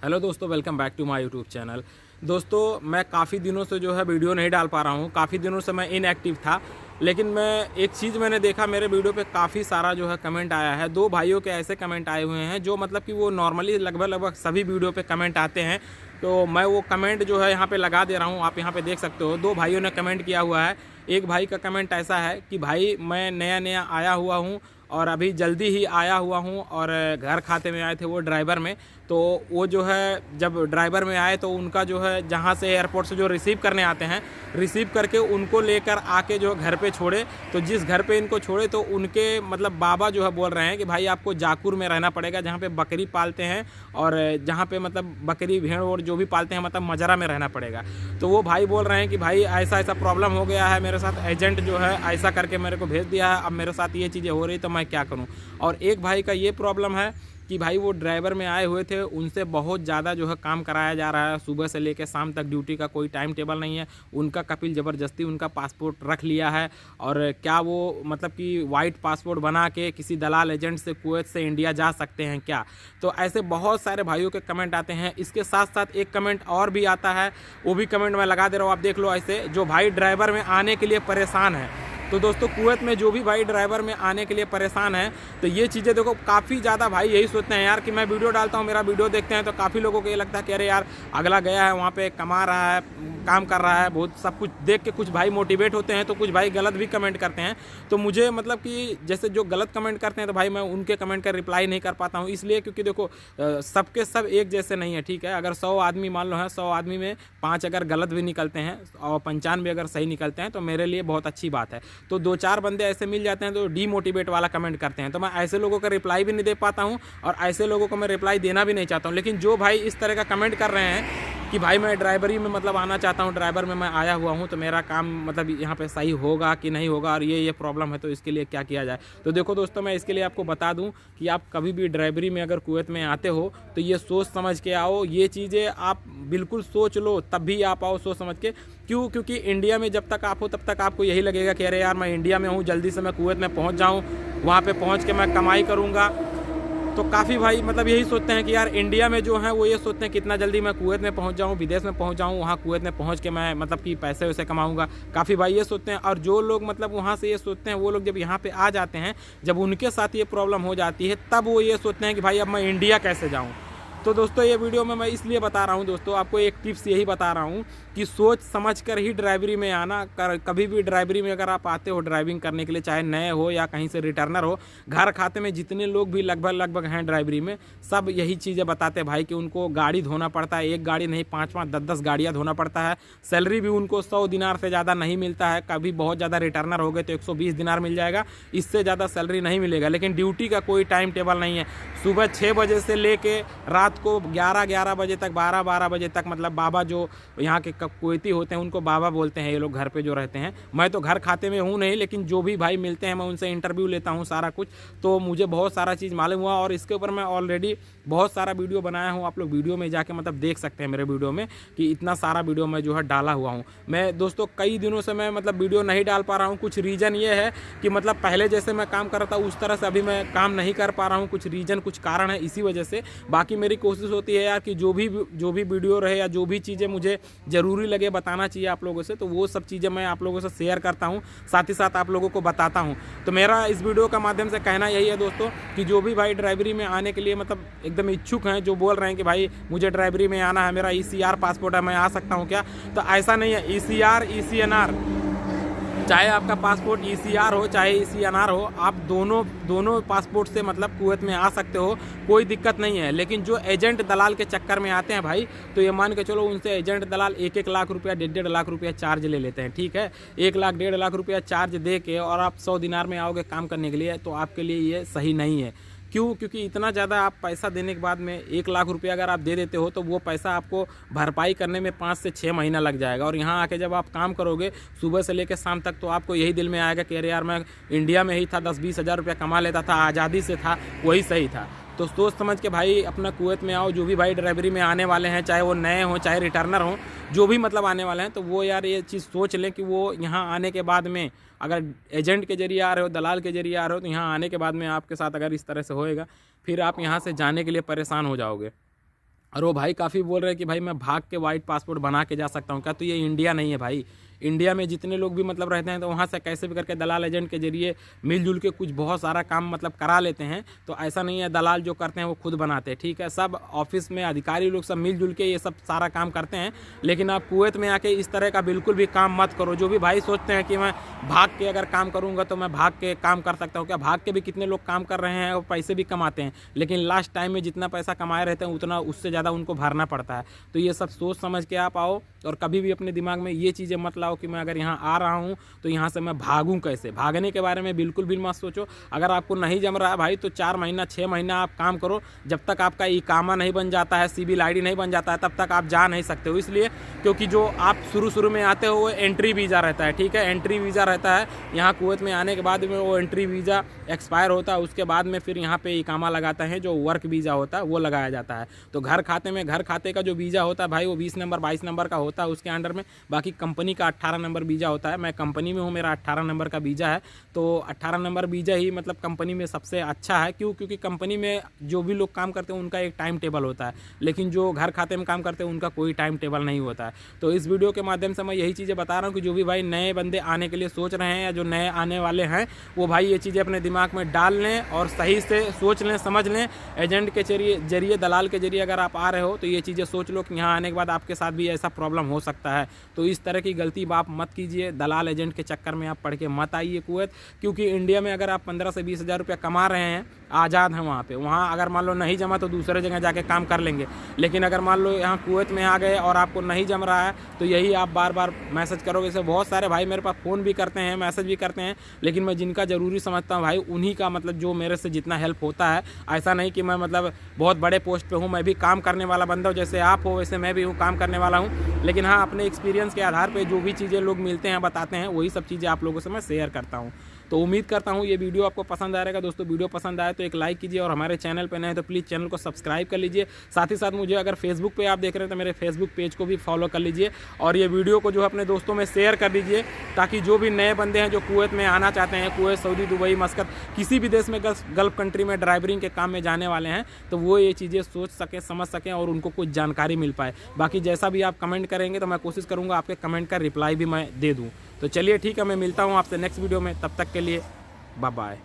Hello दोस्तों, welcome back to my YouTube channel. दोस्तों, मैं काफ़ी दिनों से जो है वीडियो नहीं डाल पा रहा हूँ। काफ़ी दिनों से मैं इनएक्टिव था, लेकिन मैं एक चीज़ मैंने देखा, मेरे वीडियो पे काफ़ी सारा जो है कमेंट आया है। दो भाइयों के ऐसे कमेंट आए हुए हैं जो मतलब कि वो नॉर्मली लगभग सभी वीडियो पे कमेंट आते हैं। तो मैं वो कमेंट जो है यहाँ पे लगा दे रहा हूँ, आप यहाँ पे देख सकते हो। दो भाइयों ने कमेंट किया हुआ है। एक भाई का कमेंट ऐसा है कि भाई मैं नया नया आया हुआ हूँ और अभी जल्दी ही आया हुआ हूँ और घर खाते में आए थे वो ड्राइवर में। तो वो जो है जब ड्राइवर में आए तो उनका जो है जहाँ से एयरपोर्ट से जो रिसीव करने आते हैं, रिसीव करके उनको लेकर आके जो घर पे छोड़े। तो जिस घर पे इनको छोड़े तो उनके मतलब बाबा जो है बोल रहे हैं कि भाई आपको जाकुर में रहना पड़ेगा, जहाँ पे बकरी पालते हैं और जहाँ पे मतलब बकरी भेड़ और जो भी पालते हैं मतलब मजरा में रहना पड़ेगा। तो वो भाई बोल रहे हैं कि भाई ऐसा ऐसा प्रॉब्लम हो गया है मेरे साथ, एजेंट जो है ऐसा करके मेरे को भेज दिया है, अब मेरे साथ ये चीज़ें हो रही तो मैं क्या करूँ। और एक भाई का ये प्रॉब्लम है कि भाई वो ड्राइवर में आए हुए थे, उनसे बहुत ज़्यादा जो है काम कराया जा रहा है। सुबह से लेकर शाम तक ड्यूटी का कोई टाइम टेबल नहीं है। उनका कपिल ज़बरदस्ती उनका पासपोर्ट रख लिया है और क्या वो मतलब कि वाइट पासपोर्ट बना के किसी दलाल एजेंट से कुवैत से इंडिया जा सकते हैं क्या। तो ऐसे बहुत सारे भाइयों के कमेंट आते हैं। इसके साथ साथ एक कमेंट और भी आता है, वो भी कमेंट मैं लगा दे रहा हूँ, आप देख लो। ऐसे जो भाई ड्राइवर में आने के लिए परेशान है, तो दोस्तों कुवैत में जो भी भाई ड्राइवर में आने के लिए परेशान है, तो ये चीज़ें देखो काफ़ी ज़्यादा भाई यही सोचते हैं यार कि मैं वीडियो डालता हूँ, मेरा वीडियो देखते हैं तो काफ़ी लोगों को ये लगता है कि अरे यार अगला गया है वहाँ पे, कमा रहा है, काम कर रहा है, बहुत सब कुछ देख के कुछ भाई मोटिवेट होते हैं, तो कुछ भाई गलत भी कमेंट करते हैं। तो मुझे मतलब कि जैसे जो गलत कमेंट करते हैं तो भाई मैं उनके कमेंट का रिप्लाई नहीं कर पाता हूँ, इसलिए क्योंकि देखो सबके सब एक जैसे नहीं है, ठीक है। अगर 100 आदमी मान लो है, 100 आदमी में 5 अगर गलत भी निकलते हैं और 95 अगर सही निकलते हैं तो मेरे लिए बहुत अच्छी बात है। तो 2-4 बंदे ऐसे मिल जाते हैं तो डीमोटिवेट वाला कमेंट करते हैं, तो मैं ऐसे लोगों का रिप्लाई भी नहीं दे पाता हूँ और ऐसे लोगों को मैं रिप्लाई देना भी नहीं चाहता हूँ। लेकिन जो भाई इस तरह का कमेंट कर रहे हैं कि भाई मैं ड्राइवरी में मतलब आना चाहता हूँ, ड्राइवर में मैं आया हुआ हूँ, तो मेरा काम मतलब यहाँ पे सही होगा कि नहीं होगा और ये प्रॉब्लम है, तो इसके लिए क्या किया जाए। तो देखो दोस्तों, मैं इसके लिए आपको बता दूँ कि आप कभी भी ड्राइवरी में अगर कुवैत में आते हो तो ये सोच समझ के आओ, ये चीज़ें आप बिल्कुल सोच लो तब भी आप आओ सोच समझ के। क्यों? क्योंकि इंडिया में जब तक आप हो तब तक आपको यही लगेगा कि अरे यार मैं इंडिया में हूँ, जल्दी से मैं कुवैत में पहुँच जाऊँ, वहाँ पे पहुँच के मैं कमाई करूँगा। तो काफ़ी भाई मतलब यही सोचते हैं कि यार इंडिया में जो है वो ये सोचते हैं कितना जल्दी मैं कुवैत में पहुंच जाऊं, विदेश में पहुंच जाऊं, वहाँ कुवैत में पहुंच के मैं मतलब कि पैसे वैसे कमाऊंगा। काफ़ी भाई ये सोचते हैं। और जो लोग मतलब वहाँ से ये सोचते हैं, वो लोग जब यहाँ पे आ जाते हैं, जब उनके साथ ये प्रॉब्लम हो जाती है, तब वो ये सोचते हैं कि भाई अब मैं इंडिया कैसे जाऊँ। तो दोस्तों ये वीडियो में मैं इसलिए बता रहा हूँ, दोस्तों आपको एक टिप्स यही बता रहा हूँ कि सोच समझ कर ही ड्राइवरी में आना। कभी भी ड्राइवरी में अगर आप आते हो ड्राइविंग करने के लिए, चाहे नए हो या कहीं से रिटर्नर हो, घर खाते में जितने लोग भी लगभग हैं ड्राइवरी में, सब यही चीज़ें बताते हैं भाई कि उनको गाड़ी धोना पड़ता है। एक गाड़ी नहीं, 5-5, 10-10 गाड़ियाँ धोना पड़ता है। सैलरी भी उनको 100 दिनार से ज़्यादा नहीं मिलता है। कभी बहुत ज़्यादा रिटर्नर हो गए तो 120 दिनार मिल जाएगा, इससे ज़्यादा सैलरी नहीं मिलेगा। लेकिन ड्यूटी का कोई टाइम टेबल नहीं है। सुबह 6 बजे से लेके रात को 11-11 बजे तक, 12-12 बजे तक, मतलब बाबा जो यहाँ के कुवैती होते हैं उनको बाबा बोलते हैं ये लोग, घर पे जो रहते हैं। मैं तो घर खाते में हूँ नहीं, लेकिन जो भी भाई मिलते हैं मैं उनसे इंटरव्यू लेता हूँ सारा कुछ, तो मुझे बहुत सारा चीज़ मालूम हुआ और इसके ऊपर मैं ऑलरेडी बहुत सारा वीडियो बनाया हूँ। आप लोग वीडियो में जाके मतलब देख सकते हैं मेरे वीडियो में कि इतना सारा वीडियो मैं जो है डाला हुआ हूँ। मैं दोस्तों कई दिनों से मैं मतलब वीडियो नहीं डाल पा रहा हूँ। कुछ रीज़न ये है कि मतलब पहले जैसे मैं काम कर रहा था उस तरह से अभी मैं काम नहीं कर पा रहा हूँ। कुछ रीज़न, कुछ कारण है, इसी वजह से। बाकी मेरी कोशिश होती है यार कि जो भी वीडियो रहे या जो भी चीज़ें मुझे ज़रूरी लगे बताना चाहिए आप लोगों से, तो वो सब चीज़ें मैं आप लोगों से शेयर करता हूँ, साथ ही साथ आप लोगों को बताता हूँ। तो मेरा इस वीडियो का माध्यम से कहना यही है दोस्तों कि जो भी भाई ड्राइवरी में आने के लिए मतलब एकदम इच्छुक हैं, जो बोल रहे हैं कि भाई मुझे ड्राइवरी में आना है, मेरा ECR पासपोर्ट है, मैं आ सकता हूँ क्या, तो ऐसा नहीं है। ECR ECNR, चाहे आपका पासपोर्ट ECR हो चाहे ECNR हो, आप दोनों पासपोर्ट से मतलब कुवैत में आ सकते हो, कोई दिक्कत नहीं है। लेकिन जो एजेंट दलाल के चक्कर में आते हैं भाई, तो ये मान के चलो उनसे एजेंट दलाल 1-1 लाख रुपया, 1.5 लाख रुपया चार्ज ले लेते हैं, ठीक है। 1 लाख 1.5 लाख रुपया चार्ज दे के और आप 100 दिनार में आओगे काम करने के लिए, तो आपके लिए ये सही नहीं है। क्यों? क्योंकि इतना ज़्यादा आप पैसा देने के बाद में 1 लाख रुपया अगर आप दे देते हो तो वो पैसा आपको भरपाई करने में 5 से 6 महीना लग जाएगा। और यहाँ आके जब आप काम करोगे सुबह से लेकर शाम तक, तो आपको यही दिल में आएगा कि अरे यार मैं इंडिया में ही था, 10-20 हज़ार रुपया कमा लेता था, आज़ादी से था, वही सही था। तो सोच समझ के भाई अपना कुवैत में आओ। जो भी भाई ड्राइवरी में आने वाले हैं, चाहे वो नए हों चाहे रिटर्नर हों, जो भी मतलब आने वाले हैं, तो वो यार ये चीज़ सोच लें कि वो यहाँ आने के बाद में अगर एजेंट के जरिए आ रहे हो, दलाल के जरिए आ रहे हो, तो यहाँ आने के बाद में आपके साथ अगर इस तरह से होएगा, फिर आप यहाँ से जाने के लिए परेशान हो जाओगे। और वो भाई काफ़ी बोल रहे हैं कि भाई मैं भाग के वाइट पासपोर्ट बना के जा सकता हूँ क्या? तो ये इंडिया नहीं है भाई। इंडिया में जितने लोग भी मतलब रहते हैं तो वहाँ से कैसे भी करके दलाल एजेंट के जरिए मिलजुल के कुछ बहुत सारा काम मतलब करा लेते हैं। तो ऐसा नहीं है दलाल जो करते हैं वो खुद बनाते हैं, ठीक है। सब ऑफिस में अधिकारी लोग सब मिलजुल के ये सब सारा काम करते हैं। लेकिन आप कुवैत में आके इस तरह का बिल्कुल भी काम मत करो। जो भी भाई सोचते हैं कि मैं भाग के अगर काम करूँगा तो मैं भाग के काम कर सकता हूँ क्या? भाग के भी कितने लोग काम कर रहे हैं और पैसे भी कमाते हैं, लेकिन लास्ट टाइम में जितना पैसा कमाए रहते हैं उतना उससे ज़्यादा उनको भरना पड़ता है। तो ये सब सोच समझ के आप आओ, और कभी भी अपने दिमाग में ये चीज़ें मत लाओ कि मैं अगर यहाँ आ रहा हूँ तो यहाँ से मैं भागूँ कैसे। भागने के बारे में बिल्कुल भी मत सोचो। अगर आपको नहीं जम रहा है भाई तो 4 महीना 6 महीना आप काम करो। जब तक आपका इकामा नहीं बन जाता है, सिविल आईडी नहीं बन जाता है, तब तक आप जा नहीं सकते हो। इसलिए क्योंकि जो आप शुरू में आते हो वो एंट्री वीज़ा रहता है, ठीक है। एंट्री वीज़ा रहता है। यहाँ कुवैत में आने के बाद में वो एंट्री वीज़ा एक्सपायर होता है। उसके बाद में फिर यहाँ पे इकामा लगाते हैं, जो वर्क वीज़ा होता है वो लगाया जाता है। तो घर खाते का जो वीज़ा होता है भाई वो 20 नंबर 22 नंबर का होता है उसके अंडर में। बाकी कंपनी का 18 नंबर वीज़ा होता है। मैं कंपनी में हूँ, मेरा 18 नंबर का वीज़ा है। तो 18 नंबर वीज़ा ही मतलब कंपनी में सबसे अच्छा है। क्यों? क्योंकि कंपनी में जो भी लोग काम करते हैं उनका एक टाइम टेबल होता है, लेकिन जो घर खाते में काम करते हैं उनका कोई टाइम टेबल नहीं होता है। तो इस वीडियो के माध्यम से मैं यही चीज़ें बता रहा हूँ कि जो भी भाई नए बंदे आने के लिए सोच रहे हैं या जो नए आने वाले हैं वो भाई ये चीज़ें अपने दिमाग में डाल लें और सही से सोच लें, समझ लें। एजेंट के जरिए दलाल के जरिए अगर आप आ रहे हो तो ये चीज़ें सोच लो कि यहाँ आने के बाद आपके साथ भी ऐसा प्रॉब्लम हो सकता है। तो इस तरह की गलती आप मत कीजिए। दलाल एजेंट के चक्कर में आप पढ़ के मत आइए कुवैत। क्योंकि इंडिया में अगर आप 15 से 20 हज़ार रुपया कमा रहे हैं, आज़ाद हैं वहाँ पे, वहाँ अगर मान लो नहीं जमा तो दूसरे जगह जाके काम कर लेंगे। लेकिन अगर मान लो यहाँ कुवैत में आ गए और आपको नहीं जम रहा है तो यही आप बार बार मैसेज करोगे। इससे बहुत सारे भाई मेरे पास फ़ोन भी करते हैं, मैसेज भी करते हैं, लेकिन मैं जिनका ज़रूरी समझता हूँ भाई उन्हीं का मतलब जो मेरे से जितना हेल्प होता है। ऐसा नहीं कि मैं मतलब बहुत बड़े पोस्ट पे हूँ, मैं भी काम करने वाला बंदा हूँ। जैसे आप हो वैसे मैं भी हूँ, काम करने वाला हूँ। लेकिन हाँ, अपने एक्सपीरियंस के आधार पे जो भी चीज़ें लोग मिलते हैं बताते हैं, वही सब चीज़ें आप लोगों से मैं शेयर करता हूँ। तो उम्मीद करता हूँ ये वीडियो आपको पसंद आएगा। दोस्तों वीडियो पसंद आए तो एक लाइक कीजिए, और हमारे चैनल पे नए तो प्लीज़ चैनल को सब्सक्राइब कर लीजिए। साथ ही साथ मुझे अगर फेसबुक पे आप देख रहे हैं तो मेरे फेसबुक पेज को भी फॉलो कर लीजिए, और ये वीडियो को जो है अपने दोस्तों में शेयर कर दीजिए, ताकि जो भी नए बंदे हैं जो कुवैत में आना चाहते हैं, कुवैत, सऊदी, दुबई, मस्कत, किसी भी देश में गल्फ कंट्री में ड्राइवरिंग के काम में जाने वाले हैं, तो वो ये चीज़ें सोच सकें, समझ सकें और उनको कुछ जानकारी मिल पाए। बाकी जैसा भी आप कमेंट करेंगे तो मैं कोशिश करूँगा आपके कमेंट का रिप्लाई भी मैं दे दूँ। तो चलिए ठीक है, मैं मिलता हूँ आपसे नेक्स्ट वीडियो में। तब तक के लिए बाय बाय।